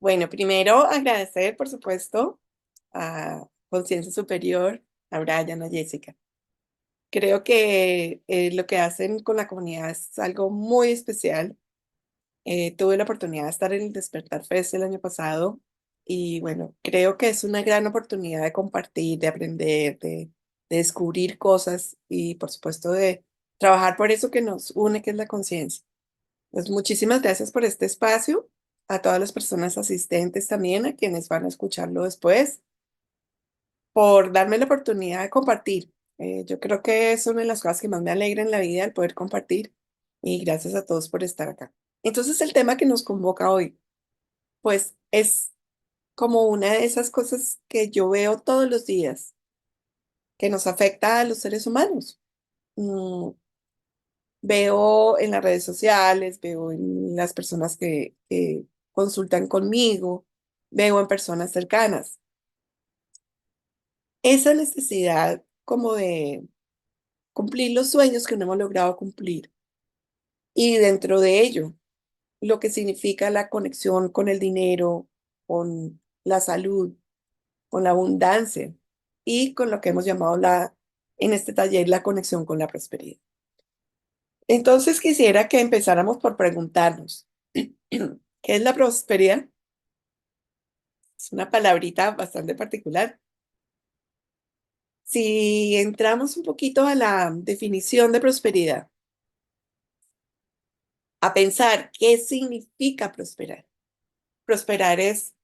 Bueno, primero agradecer, por supuesto, a Conciencia Superior, a Brian, a Jessica. Creo que lo que hacen con la comunidad es algo muy especial. Tuve la oportunidad de estar en el Despertar Fest el año pasado y bueno, creo que es una gran oportunidad de compartir, de aprender, de descubrir cosas y por supuesto de trabajar por eso que nos une, que es la conciencia. Pues muchísimas gracias por este espacio, a todas las personas asistentes también, a quienes van a escucharlo después, por darme la oportunidad de compartir. Yo creo que es una de las cosas que más me alegra en la vida, el poder compartir, y gracias a todos por estar acá. Entonces, el tema que nos convoca hoy, pues es como una de esas cosas que yo veo todos los días, que nos afecta a los seres humanos. Mm, Veo en las redes sociales, veo en las personas que consultan conmigo, veo en personas cercanas. Esa necesidad como de cumplir los sueños que no hemos logrado cumplir y dentro de ello, lo que significa la conexión con el dinero, con la salud, con la abundancia y con lo que hemos llamado en este taller la conexión con la prosperidad. Entonces quisiera que empezáramos por preguntarnos, ¿qué es la prosperidad? Es una palabrita bastante particular. Si entramos un poquito a la definición de prosperidad, a pensar qué significa prosperar. Prosperar es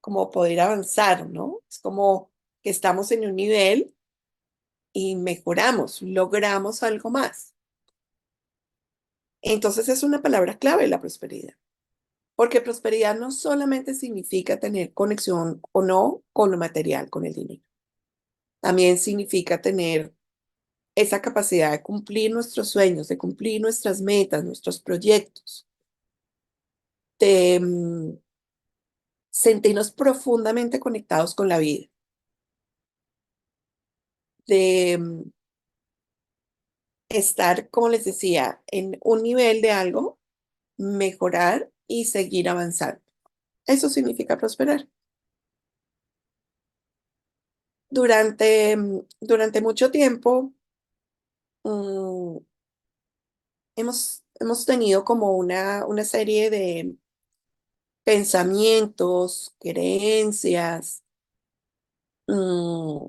como poder avanzar, ¿no? Es como que estamos en un nivel y mejoramos, logramos algo más. Entonces es una palabra clave la prosperidad, porque prosperidad no solamente significa tener conexión o no con lo material, con el dinero. También significa tener esa capacidad de cumplir nuestros sueños, de cumplir nuestras metas, nuestros proyectos, de sentirnos profundamente conectados con la vida, de estar, como les decía, en un nivel de algo, mejorar y seguir avanzando. Eso significa prosperar. Durante mucho tiempo mm, hemos tenido como una serie de pensamientos, creencias, mm,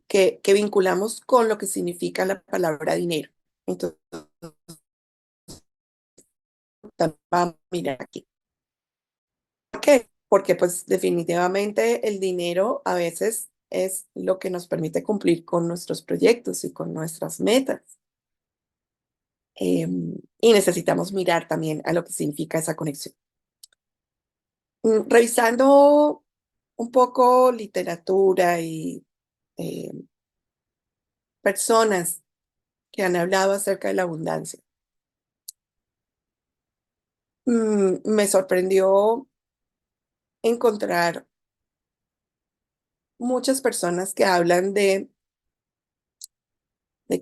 que vinculamos con lo que significa la palabra dinero. Entonces, vamos a mirar aquí. ¿Por qué? Porque pues definitivamente el dinero a veces es lo que nos permite cumplir con nuestros proyectos y con nuestras metas. Y necesitamos mirar también a lo que significa esa conexión. Revisando un poco literatura y eh, personas que han hablado acerca de la abundancia, me sorprendió encontrar muchas personas que hablan de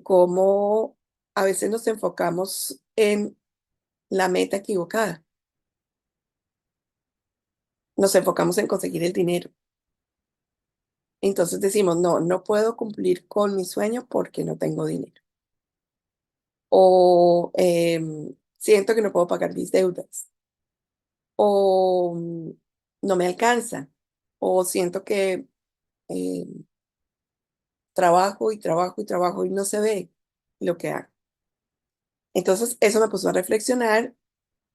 cómo a veces nos enfocamos en la meta equivocada. Nos enfocamos en conseguir el dinero. Entonces decimos, no, no puedo cumplir con mi sueño porque no tengo dinero. O siento que no puedo pagar mis deudas. O no me alcanza. O siento que eh, trabajo y trabajo y trabajo y no se ve lo que hago. Entonces eso me puso a reflexionar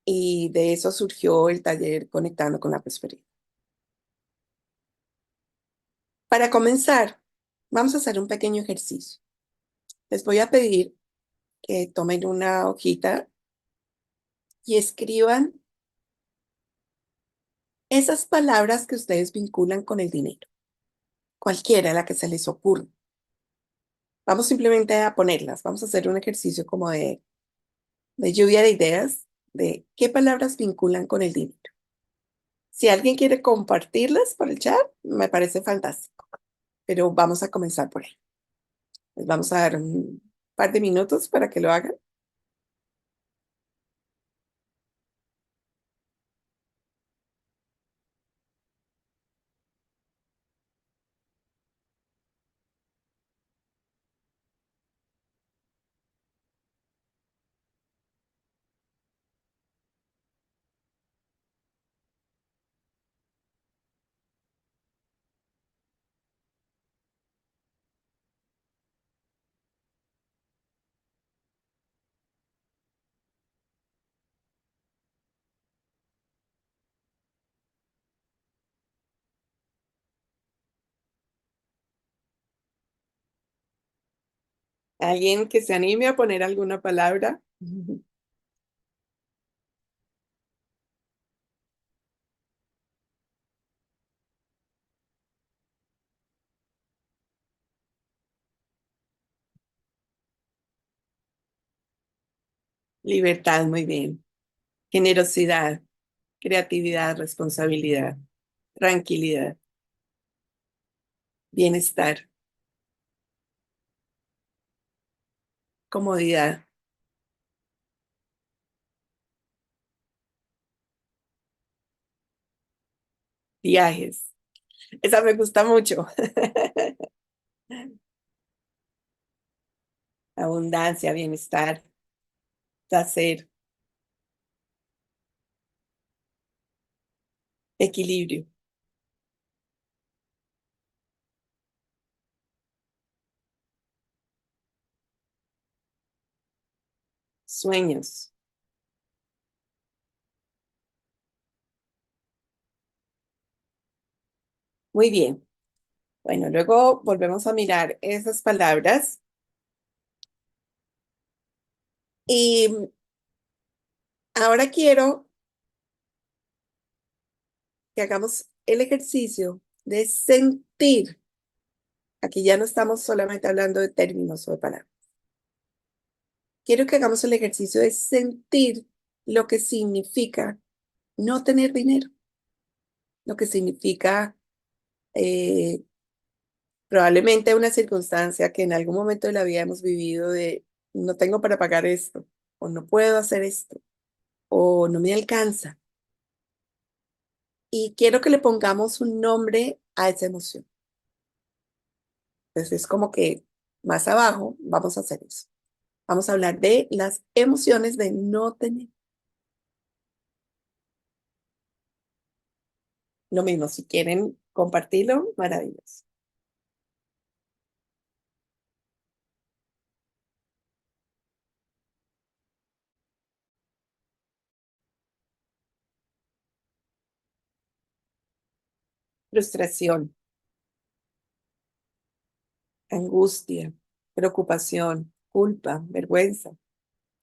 y de eso surgió el taller Conectando con la Prosperidad. Para comenzar, vamos a hacer un pequeño ejercicio. Les voy a pedir que tomen una hojita y escriban esas palabras que ustedes vinculan con el dinero, cualquiera la que se les ocurra. Vamos simplemente a ponerlas, vamos a hacer un ejercicio como de lluvia de ideas de qué palabras vinculan con el dinero. Si alguien quiere compartirlas por el chat, me parece fantástico, pero vamos a comenzar por ahí. Les vamos a dar un par de minutos para que lo hagan. ¿Alguien que se anime a poner alguna palabra? Libertad, muy bien. Generosidad, creatividad, responsabilidad, tranquilidad, bienestar, comodidad, viajes. Esa me gusta mucho. Abundancia, bienestar, placer, equilibrio, sueños. Muy bien. Bueno, luego volvemos a mirar esas palabras y ahora quiero que hagamos el ejercicio de sentir. Aquí ya no estamos solamente hablando de términos o de palabras. Quiero que hagamos el ejercicio de sentir lo que significa no tener dinero, lo que significa eh, probablemente una circunstancia que en algún momento de la vida hemos vivido de no tengo para pagar esto, o no puedo hacer esto, o no me alcanza. Y quiero que le pongamos un nombre a esa emoción. Entonces es como que más abajo vamos a hacer eso. Vamos a hablar de las emociones de no tener. Lo mismo, si quieren compartirlo, maravilloso. Frustración, angustia, preocupación, culpa, vergüenza,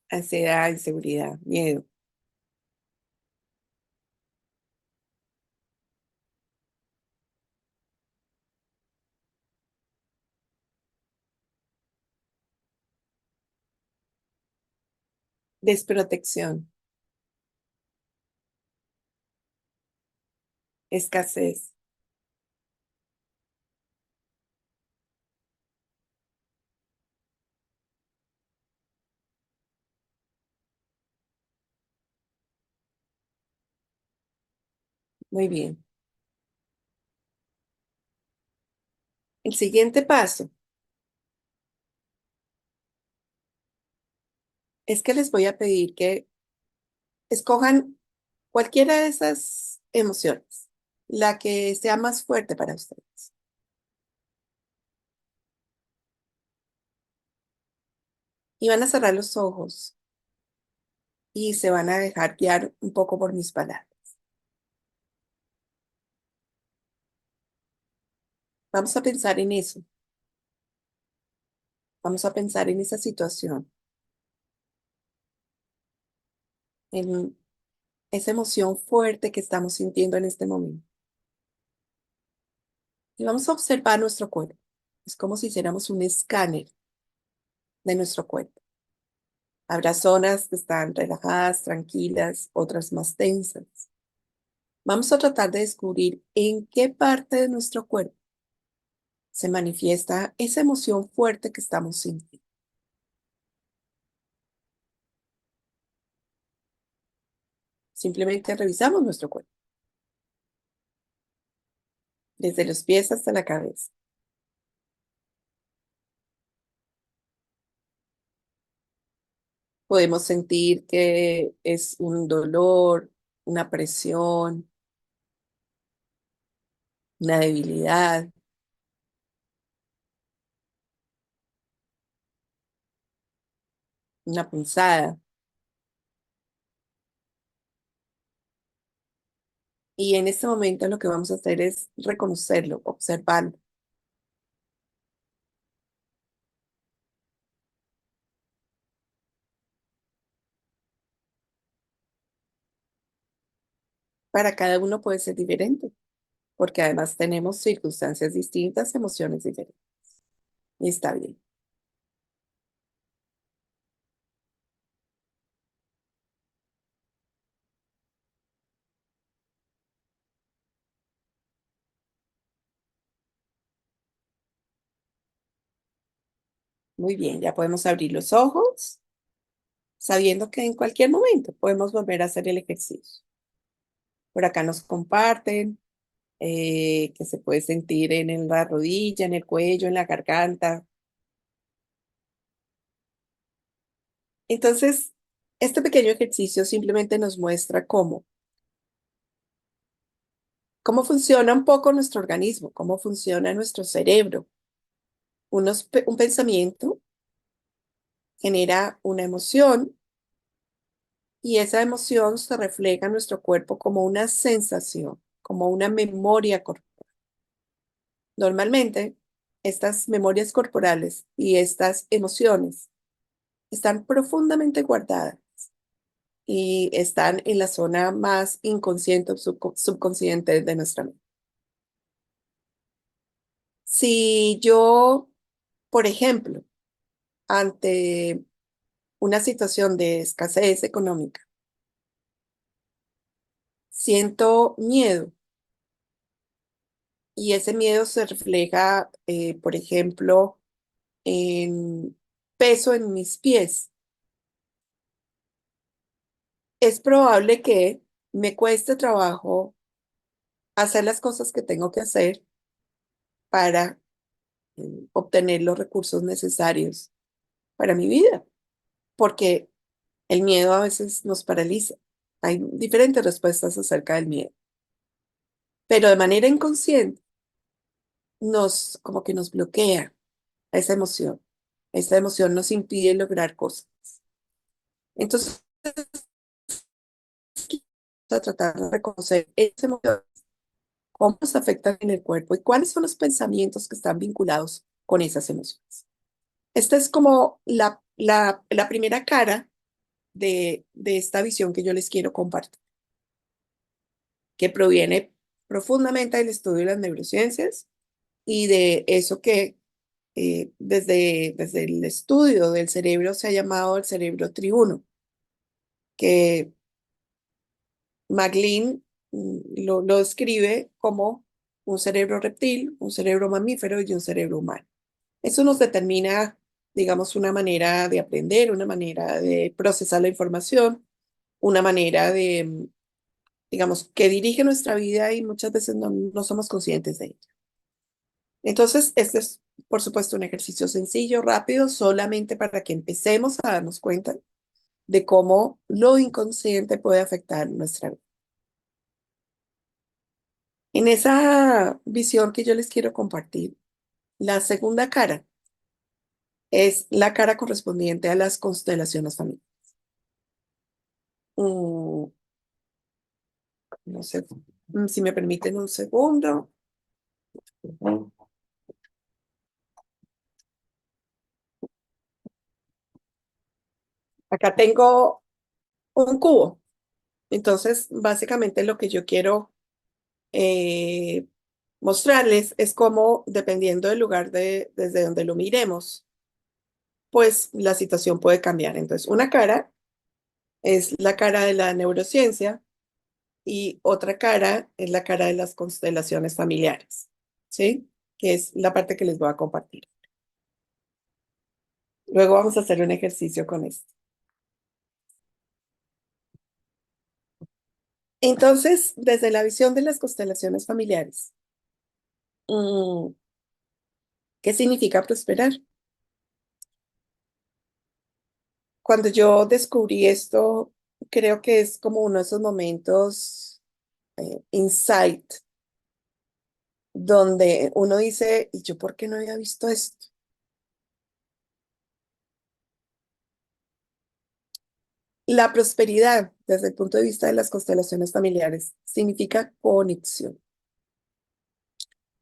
ansiedad, inseguridad, miedo, desprotección, escasez. Muy bien. El siguiente paso es que les voy a pedir que escojan cualquiera de esas emociones, la que sea más fuerte para ustedes. Y van a cerrar los ojos y se van a dejar guiar un poco por mis palabras. Vamos a pensar en eso. Vamos a pensar en esa situación, en esa emoción fuerte que estamos sintiendo en este momento. Y vamos a observar nuestro cuerpo. Es como si hiciéramos un escáner de nuestro cuerpo. Habrá zonas que están relajadas, tranquilas, otras más tensas. Vamos a tratar de descubrir en qué parte de nuestro cuerpo se manifiesta esa emoción fuerte que estamos sintiendo. Simplemente revisamos nuestro cuerpo, desde los pies hasta la cabeza. Podemos sentir que es un dolor, una presión, una debilidad, una punzada. Y en este momento lo que vamos a hacer es reconocerlo, observarlo. Para cada uno puede ser diferente, porque además tenemos circunstancias distintas, emociones diferentes. Y está bien. Muy bien, ya podemos abrir los ojos, sabiendo que en cualquier momento podemos volver a hacer el ejercicio. Por acá nos comparten que se puede sentir en la rodilla, en el cuello, en la garganta. Entonces, este pequeño ejercicio simplemente nos muestra cómo funciona un poco nuestro organismo, cómo funciona nuestro cerebro. Un pensamiento genera una emoción y esa emoción se refleja en nuestro cuerpo como una sensación, como una memoria corporal. Normalmente, estas memorias corporales y estas emociones están profundamente guardadas y están en la zona más inconsciente o subconsciente de nuestra mente. Si yo, por ejemplo, ante una situación de escasez económica, siento miedo y ese miedo se refleja, por ejemplo, en peso en mis pies, es probable que me cueste trabajo hacer las cosas que tengo que hacer para obtener los recursos necesarios para mi vida, porque el miedo a veces nos paraliza. Hay diferentes respuestas acerca del miedo, pero de manera inconsciente como que nos bloquea esa emoción. Esa emoción nos impide lograr cosas. Entonces, vamos a tratar de reconocer esa emoción, cómo nos afectan en el cuerpo y cuáles son los pensamientos que están vinculados con esas emociones. Esta es como la primera cara de esta visión que yo les quiero compartir, que proviene profundamente del estudio de las neurociencias y de eso que desde el estudio del cerebro se ha llamado el cerebro triuno, que McLean lo describe como un cerebro reptil, un cerebro mamífero y un cerebro humano. Eso nos determina, digamos, una manera de aprender, una manera de procesar la información, una manera de, digamos, que dirige nuestra vida y muchas veces no somos conscientes de ello. Entonces, este es, por supuesto, un ejercicio sencillo, rápido, solamente para que empecemos a darnos cuenta de cómo lo inconsciente puede afectar nuestra vida. En esa visión que yo les quiero compartir, la segunda cara es la cara correspondiente a las constelaciones familiares. Mm, no sé, si me permiten un segundo. Acá tengo un cubo. Entonces, básicamente lo que yo quiero eh, mostrarles es cómo, dependiendo del lugar desde donde lo miremos, pues la situación puede cambiar. Entonces, una cara es la cara de la neurociencia y otra cara es la cara de las constelaciones familiares, ¿sí? Que es la parte que les voy a compartir. Luego vamos a hacer un ejercicio con esto. Entonces, desde la visión de las constelaciones familiares, mm, ¿qué significa prosperar? Cuando yo descubrí esto, creo que es como uno de esos momentos, insight, donde uno dice, ¿y yo por qué no había visto esto? La prosperidad, desde el punto de vista de las constelaciones familiares, significa conexión.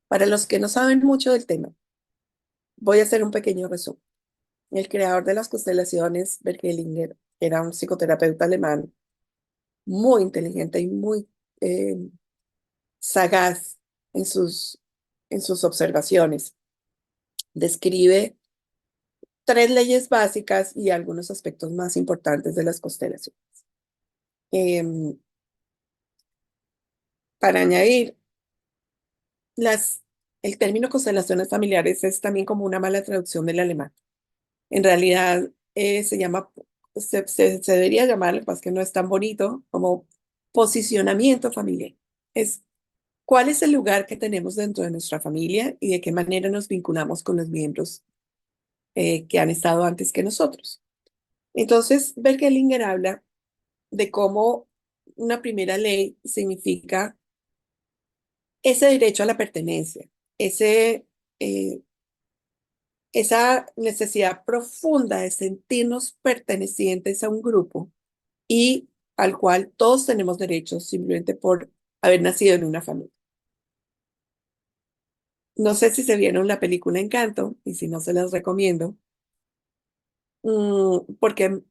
Para los que no saben mucho del tema, voy a hacer un pequeño resumen. El creador de las constelaciones, Bert Hellinger, era un psicoterapeuta alemán muy inteligente y muy eh, sagaz en sus observaciones. Describe tres leyes básicas y algunos aspectos más importantes de las constelaciones. Em, para añadir, las, el término constelaciones familiares es también como una mala traducción del alemán. En realidad se llama, se debería llamar, lo que pasa es que no es tan bonito, como posicionamiento familiar. Es cuál es el lugar que tenemos dentro de nuestra familia y de qué manera nos vinculamos con los miembros que han estado antes que nosotros. Entonces, Berkelinger habla de cómo una primera ley significa ese derecho a la pertenencia, ese, eh, esa necesidad profunda de sentirnos pertenecientes a un grupo y al cual todos tenemos derechos simplemente por haber nacido en una familia. No sé si se vieron la película Encanto, y si no se las recomiendo, porque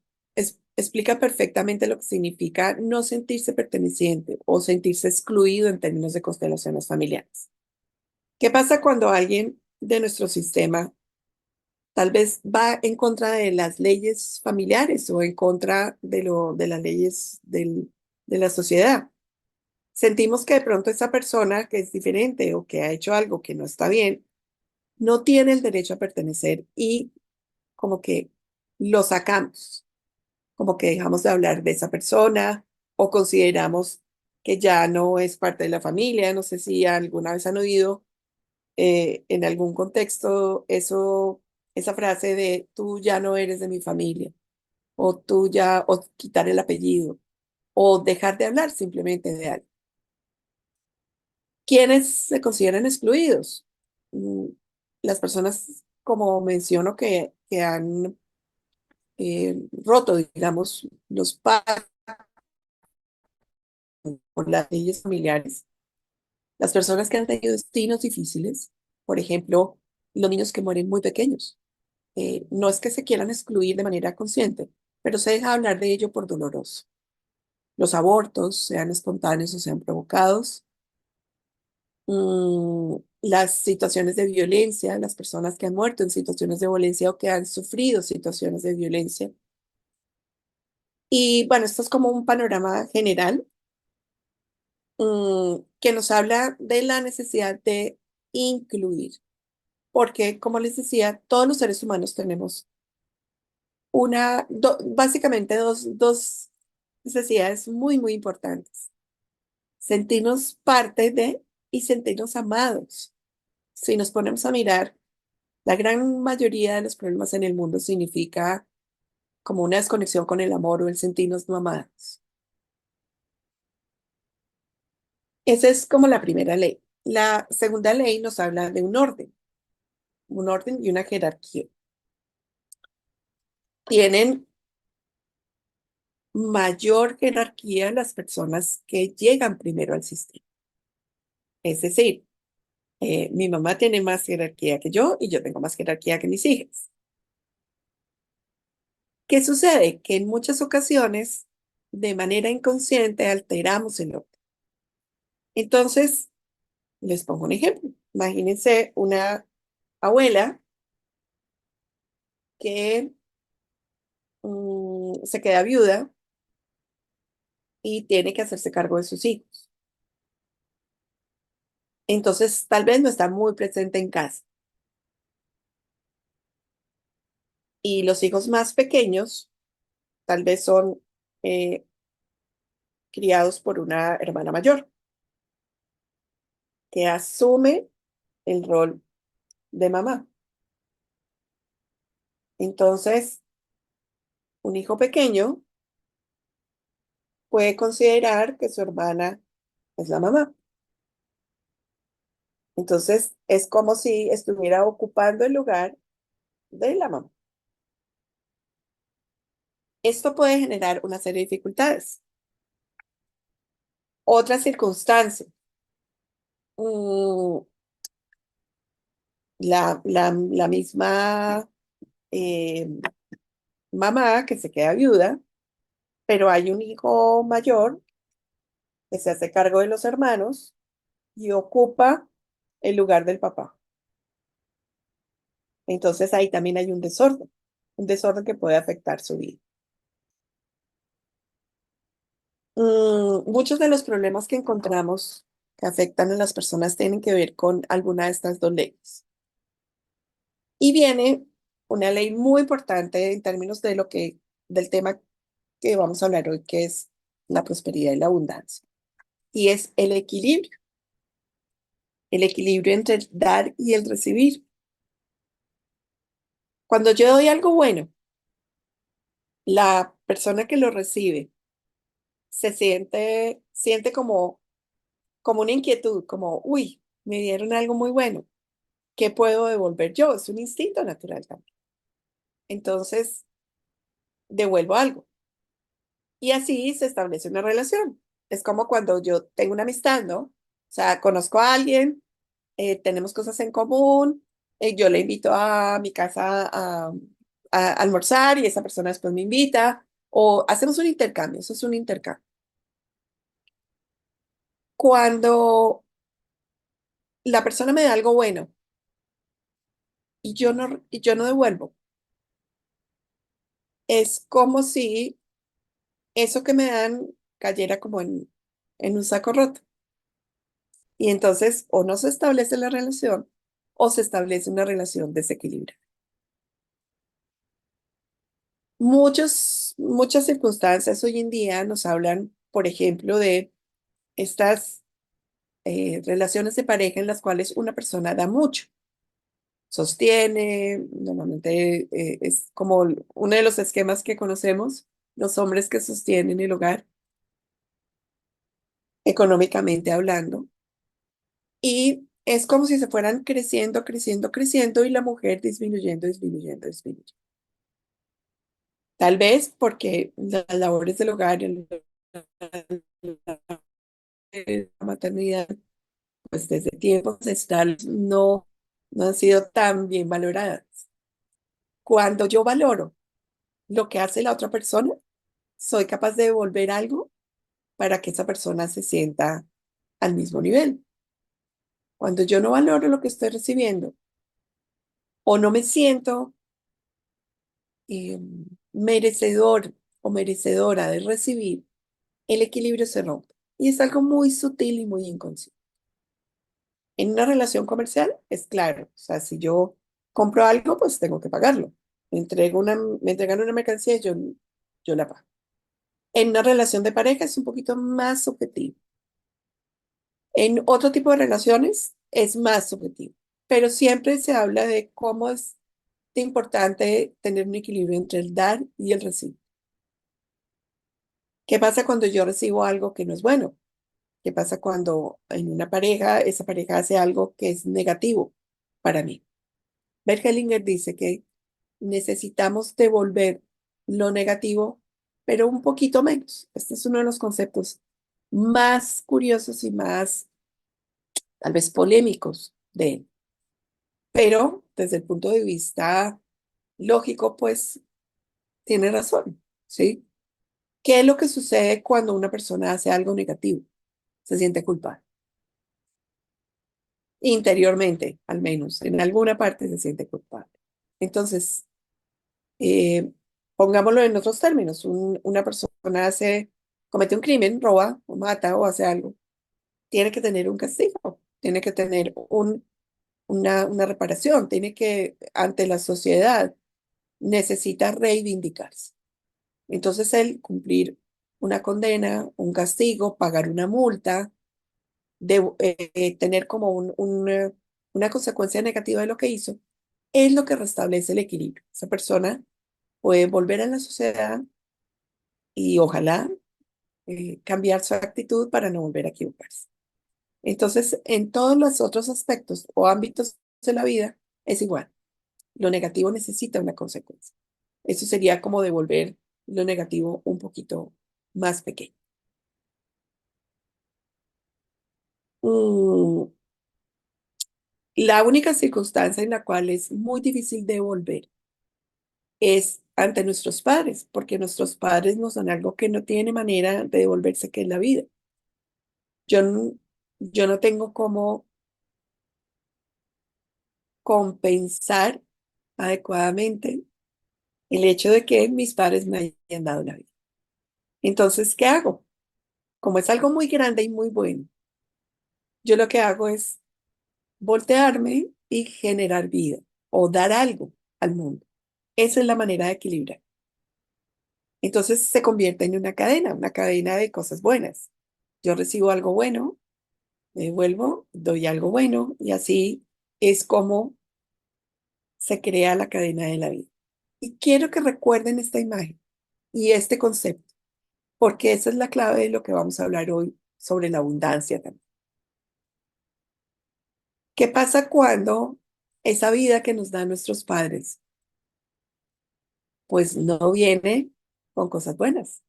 explica perfectamente lo que significa no sentirse perteneciente o sentirse excluido en términos de constelaciones familiares. ¿Qué pasa cuando alguien de nuestro sistema tal vez va en contra de las leyes familiares o en contra de las leyes de la sociedad? Sentimos que de pronto esa persona que es diferente o que ha hecho algo que no está bien, no tiene el derecho a pertenecer y como que lo sacamos, como que dejamos de hablar de esa persona o consideramos que ya no es parte de la familia. No sé si alguna vez han oído en algún contexto esa frase de tú ya no eres de mi familia o tú ya, o quitar el apellido o dejar de hablar simplemente de algo. ¿Quiénes se consideran excluidos? Mm, Las personas, como menciono, que han roto, digamos, los pactos por las leyes familiares, las personas que han tenido destinos difíciles, por ejemplo, los niños que mueren muy pequeños. No es que se quieran excluir de manera consciente, pero se deja hablar de ello por doloroso. Los abortos, sean espontáneos o sean provocados, las situaciones de violencia, las personas que han muerto en situaciones de violencia o que han sufrido situaciones de violencia. Y bueno, esto es como un panorama general que nos habla de la necesidad de incluir, porque como les decía, todos los seres humanos tenemos básicamente dos necesidades muy, muy importantes. Sentirnos parte de y sentirnos amados. Si nos ponemos a mirar, la gran mayoría de los problemas en el mundo significa como una desconexión con el amor o el sentirnos no amados. Esa es como la primera ley. La segunda ley nos habla de un orden y una jerarquía. Tienen mayor jerarquía las personas que llegan primero al sistema. Es decir, mi mamá tiene más jerarquía que yo y yo tengo más jerarquía que mis hijas. ¿Qué sucede? Que en muchas ocasiones, de manera inconsciente, alteramos el orden. Entonces, les pongo un ejemplo. Imagínense una abuela que se queda viuda y tiene que hacerse cargo de sus hijos. Entonces, tal vez no está muy presente en casa. Y los hijos más pequeños tal vez son eh, criados por una hermana mayor que asume el rol de mamá. Entonces, un hijo pequeño puede considerar que su hermana es la mamá. Entonces, es como si estuviera ocupando el lugar de la mamá. Esto puede generar una serie de dificultades. Otra circunstancia, mm, la misma eh, mamá que se queda viuda, pero hay un hijo mayor que se hace cargo de los hermanos y ocupa el lugar del papá. Entonces ahí también hay un desorden que puede afectar su vida. Muchos de los problemas que encontramos que afectan a las personas tienen que ver con alguna de estas dos leyes. Y viene una ley muy importante en términos de del tema que vamos a hablar hoy, que es la prosperidad y la abundancia. Y es el equilibrio entre el dar y el recibir. Cuando yo doy algo bueno, la persona que lo recibe siente como una inquietud, como, uy, me dieron algo muy bueno. ¿Qué puedo devolver yo? Es un instinto natural también. Entonces, devuelvo algo. Y así se establece una relación. Es como cuando yo tengo una amistad, ¿no? O sea, conozco a alguien, tenemos cosas en común, yo le invito a mi casa a almorzar y esa persona después me invita, o hacemos un intercambio, eso es un intercambio. Cuando la persona me da algo bueno y yo no devuelvo, es como si eso que me dan cayera como en un saco roto. Y entonces o no se establece la relación o se establece una relación desequilibrada. Muchas circunstancias hoy en día nos hablan, por ejemplo, de estas relaciones de pareja en las cuales una persona da mucho, sostiene, normalmente es como uno de los esquemas que conocemos, los hombres que sostienen el hogar, económicamente hablando, y es como si se fueran creciendo, creciendo, creciendo y la mujer disminuyendo, disminuyendo, disminuyendo. Tal vez porque las labores del hogar, la maternidad, pues desde tiempos ancestrales no han sido tan bien valoradas. Cuando yo valoro lo que hace la otra persona, soy capaz de devolver algo para que esa persona se sienta al mismo nivel. Cuando yo no valoro lo que estoy recibiendo o no me siento eh, merecedor o merecedora de recibir, el equilibrio se rompe. Y es algo muy sutil y muy inconsciente. En una relación comercial es claro, o sea, si yo compro algo, pues tengo que pagarlo. Me entregan una mercancía y yo la pago. En una relación de pareja es un poquito más subjetivo. En otro tipo de relaciones es más subjetivo, pero siempre se habla de cómo es de importante tener un equilibrio entre el dar y el recibir. ¿Qué pasa cuando yo recibo algo que no es bueno? ¿Qué pasa cuando en una pareja, esa pareja hace algo que es negativo para mí? Bert Hellinger dice que necesitamos devolver lo negativo, pero un poquito menos. Este es uno de los conceptos más curiosos y más, tal vez, polémicos de él. Pero desde el punto de vista lógico, pues tiene razón, ¿sí? ¿Qué es lo que sucede cuando una persona hace algo negativo? Se siente culpable. Interiormente, al menos, en alguna parte se siente culpable. Entonces, eh, pongámoslo en otros términos, una persona comete un crimen, roba o mata o hace algo, tiene que tener un castigo, tiene que tener una reparación, tiene que, ante la sociedad, necesita reivindicarse. Entonces, él cumplir una condena, un castigo, pagar una multa, tener como una consecuencia negativa de lo que hizo, es lo que restablece el equilibrio. Esa persona puede volver a la sociedad y ojalá cambiar su actitud para no volver a equivocarse. Entonces, en todos los otros aspectos o ámbitos de la vida es igual. Lo negativo necesita una consecuencia. Eso sería como devolver lo negativo un poquito más pequeño. Mm, la única circunstancia en la cual es muy difícil devolver es ante nuestros padres, porque nuestros padres nos dan algo que no tiene manera de devolverse, que es la vida. Yo, yo no tengo cómo compensar adecuadamente el hecho de que mis padres me hayan dado la vida. Entonces, ¿qué hago? Como es algo muy grande y muy bueno, yo lo que hago es voltearme y generar vida o dar algo al mundo. Esa es la manera de equilibrar. Entonces se convierte en una cadena de cosas buenas. Yo recibo algo bueno, me devuelvo, doy algo bueno y así es como se crea la cadena de la vida. Y quiero que recuerden esta imagen y este concepto, porque esa es la clave de lo que vamos a hablar hoy sobre la abundancia también. ¿Qué pasa cuando esa vida que nos dan nuestros padres, pues no viene con cosas buenas?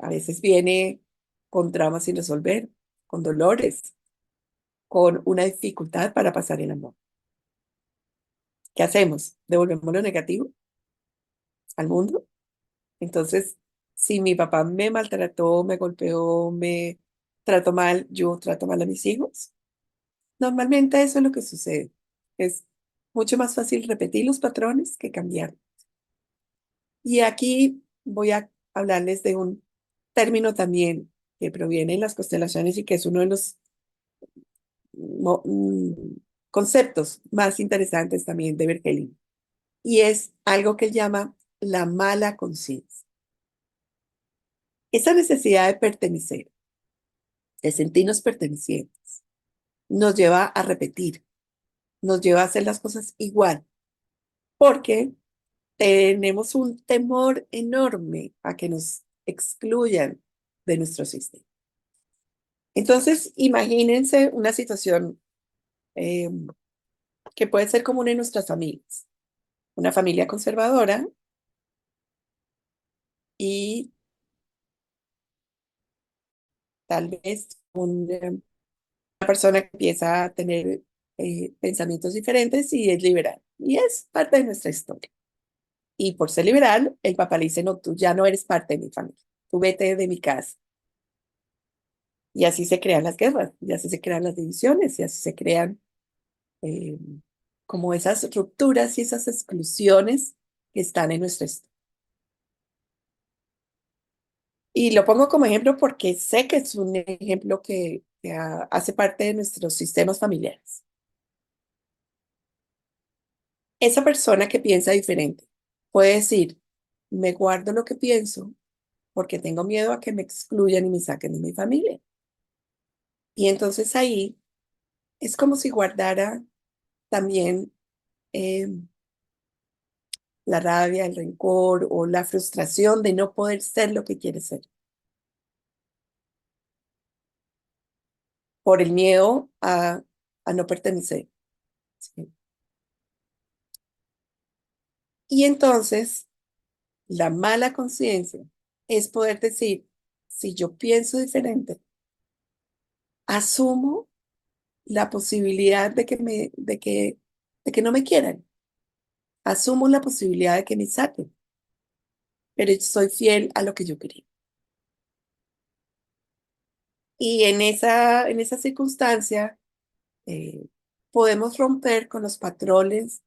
A veces viene con dramas sin resolver, con dolores, con una dificultad para pasar el amor. ¿Qué hacemos? ¿Devolvemos lo negativo al mundo? Entonces, si mi papá me maltrató, me golpeó, me trató mal, yo trato mal a mis hijos. Normalmente eso es lo que sucede. Es mucho más fácil repetir los patrones que cambiar. Y aquí voy a hablarles de un término también que proviene en las constelaciones y que es uno de los mo- mm, conceptos más interesantes también de Berkeley. Y es algo que él llama la mala conciencia. Esa necesidad de pertenecer, de sentirnos pertenecientes, nos lleva a repetir, nos lleva a hacer las cosas igual, porque tenemos un temor enorme a que nos excluyan de nuestro sistema. Entonces, imagínense una situación eh, que puede ser común en nuestras familias. Una familia conservadora y tal vez una persona que empieza a tener pensamientos diferentes y es liberal. Y es parte de nuestra historia. Y por ser liberal, el papá le dice, no, tú ya no eres parte de mi familia, tú vete de mi casa. Y así se crean las guerras, y así se crean las divisiones, y así se crean eh, como esas rupturas y esas exclusiones que están en nuestra historia. Y lo pongo como ejemplo porque sé que es un ejemplo que hace parte de nuestros sistemas familiares. Esa persona que piensa diferente puede decir, me guardo lo que pienso porque tengo miedo a que me excluyan y me saquen de mi familia. Y entonces ahí es como si guardara también eh, la rabia, el rencor o la frustración de no poder ser lo que quiere ser por el miedo a no pertenecer. ¿Sí? Y entonces la mala conciencia es poder decir, si yo pienso diferente, asumo la posibilidad de que no me quieran. Asumo la posibilidad de que me saquen, pero soy fiel a lo que yo quería. Y en esa circunstancia eh, podemos romper con los patrones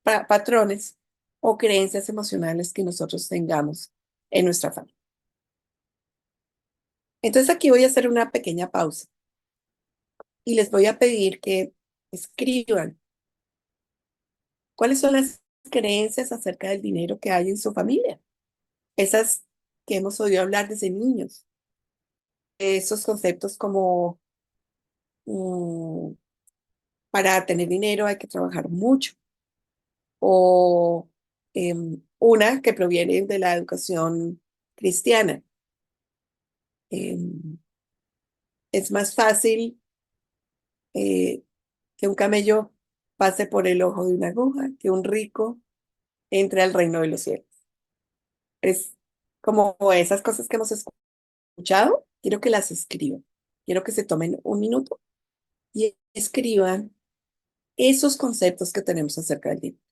o creencias emocionales que nosotros tengamos en nuestra familia. Entonces aquí voy a hacer una pequeña pausa y les voy a pedir que escriban cuáles son las creencias acerca del dinero que hay en su familia, esas que hemos oído hablar desde niños, esos conceptos como mm, para tener dinero hay que trabajar mucho o una que proviene de la educación cristiana. Em, es más fácil que un camello pase por el ojo de una aguja, que un rico entre al reino de los cielos. Es como esas cosas que hemos escuchado, quiero que las escriban. Quiero que se tomen un minuto y escriban esos conceptos que tenemos acerca del dinero.